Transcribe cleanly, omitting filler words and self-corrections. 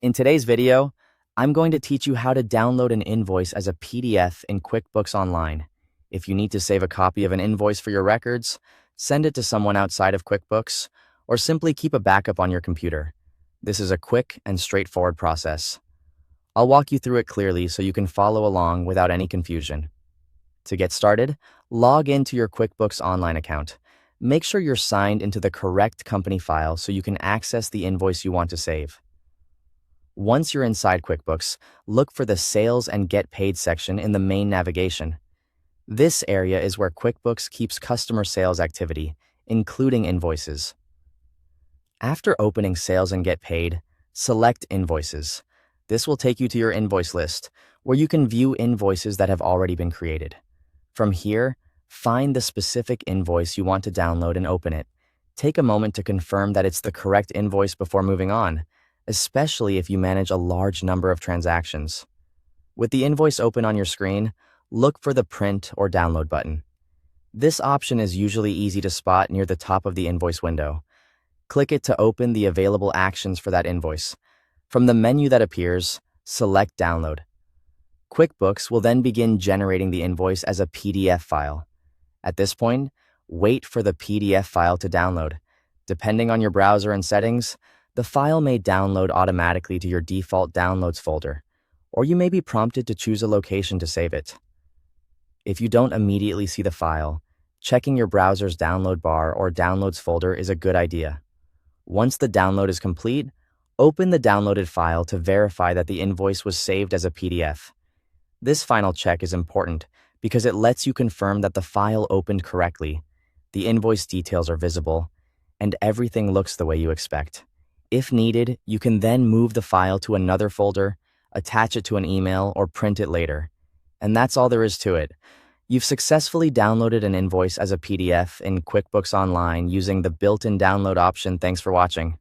In today's video, I'm going to teach you how to download an invoice as a PDF in QuickBooks Online. If you need to save a copy of an invoice for your records, send it to someone outside of QuickBooks, or simply keep a backup on your computer. This is a quick and straightforward process. I'll walk you through it clearly so you can follow along without any confusion. To get started, log into your QuickBooks Online account. Make sure you're signed into the correct company file so you can access the invoice you want to save. Once you're inside QuickBooks, look for the Sales and Get Paid section in the main navigation. This area is where QuickBooks keeps customer sales activity, including invoices. After opening Sales and Get Paid, select Invoices. This will take you to your invoice list, where you can view invoices that have already been created. From here, find the specific invoice you want to download and open it. Take a moment to confirm that it's the correct invoice before moving on, especially if you manage a large number of transactions. With the invoice open on your screen, look for the Print or Download button. This option is usually easy to spot near the top of the invoice window. Click it to open the available actions for that invoice. From the menu that appears, select Download. QuickBooks will then begin generating the invoice as a PDF file. At this point, wait for the PDF file to download. Depending on your browser and settings, the file may download automatically to your default Downloads folder, or you may be prompted to choose a location to save it. If you don't immediately see the file, checking your browser's download bar or Downloads folder is a good idea. Once the download is complete, open the downloaded file to verify that the invoice was saved as a PDF. This final check is important because it lets you confirm that the file opened correctly, the invoice details are visible, and everything looks the way you expect. If needed, you can then move the file to another folder, attach it to an email, or print it later. And that's all there is to it. You've successfully downloaded an invoice as a PDF in QuickBooks Online using the built-in download option. Thanks for watching.